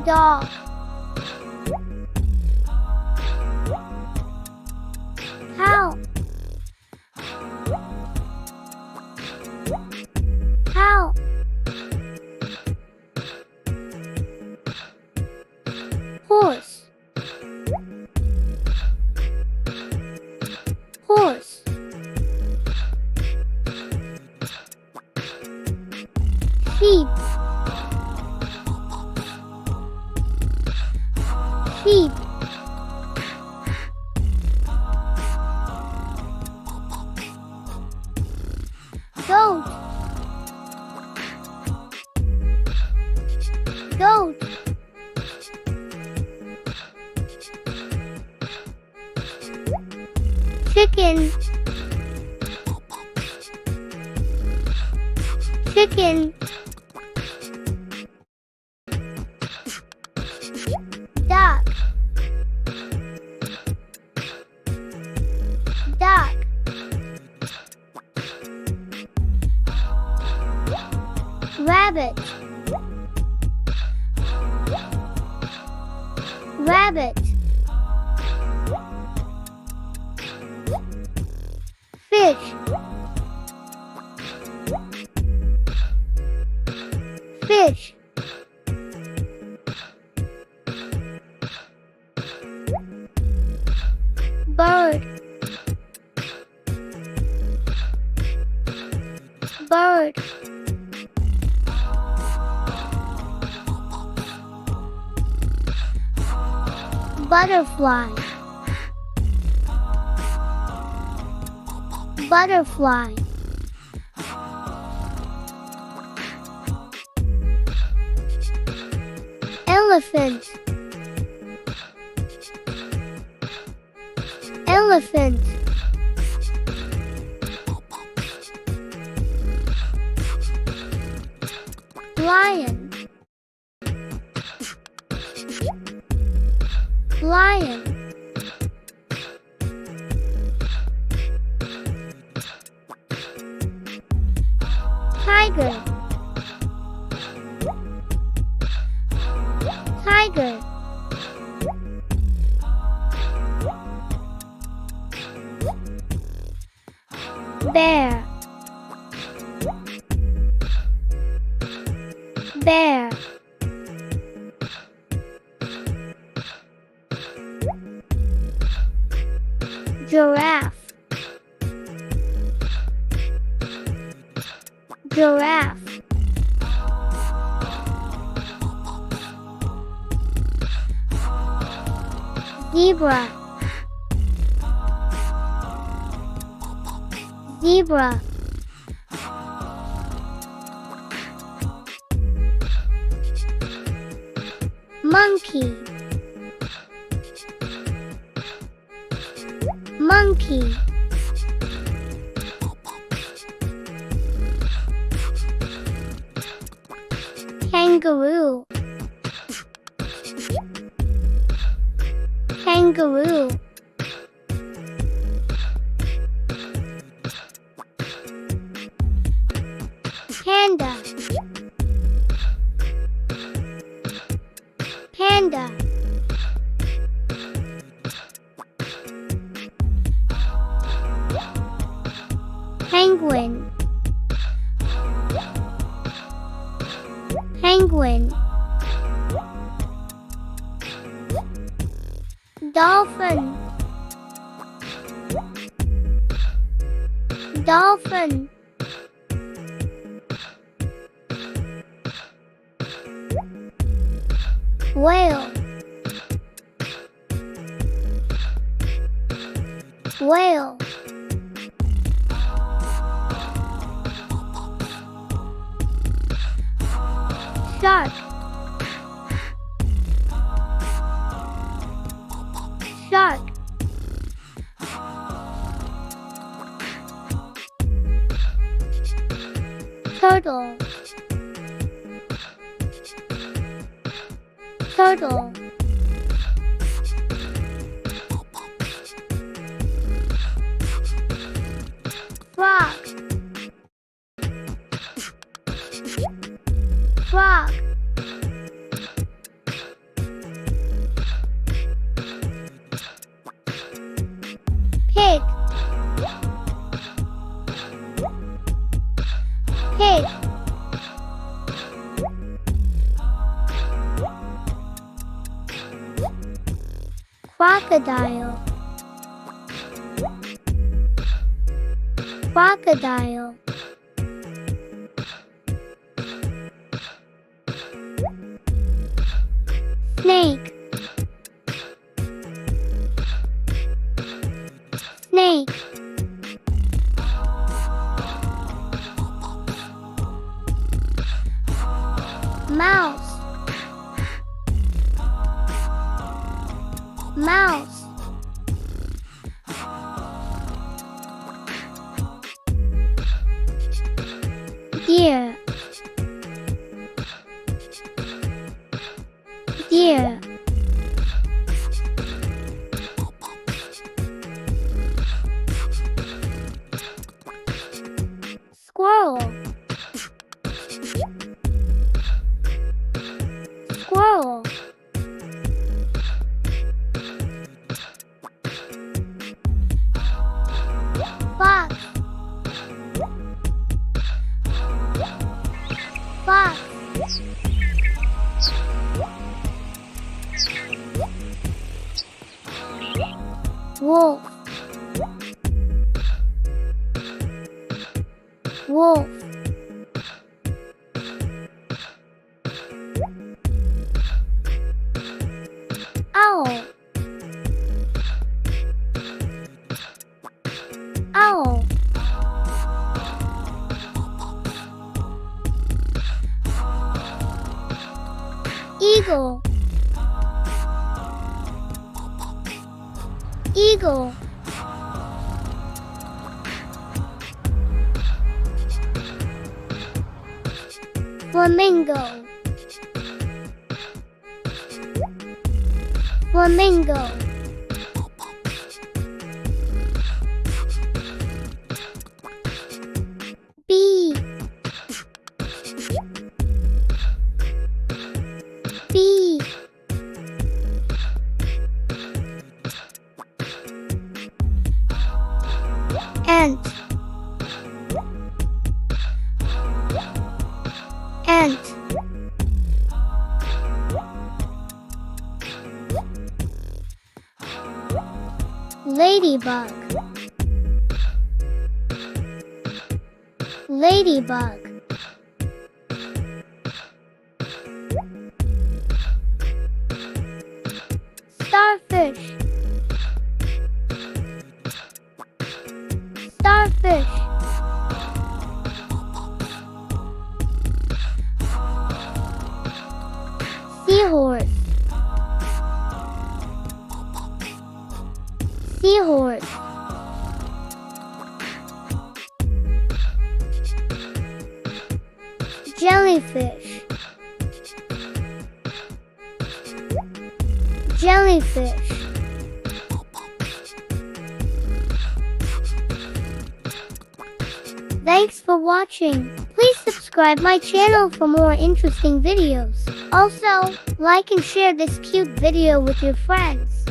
dog, cow, cow, horse, horse, sheep, sheep, goat, goat, chicken, chicken, duck, duck, rabbit, rabbit, fish, fish, bird, bird, butterfly, butterfly, elephant, elephant, lion, lion, tiger, tiger, bear, bear, giraffe, giraffe, zebra, zebra, monkey, monkey, kangaroo, kangaroo, panda, panda, penguin, penguin, dolphin, dolphin, whale, whale, shark, shark, turtle, turtle, frog, frog, crocodile, crocodile, snake, snake, mouse, mouse, deer, deer, squirrel, squirrel, fox, fox, wolf, wolf, owl, owl, eagle, eagle, flamingo, flamingo, bee, bee, ant, ant, ladybug, ladybug, starfish, starfish, seahorse, seahorse, jellyfish, jellyfish, thanks for watching. Please subscribe my channel for more interesting videos. Also, like and share this cute video with your friends.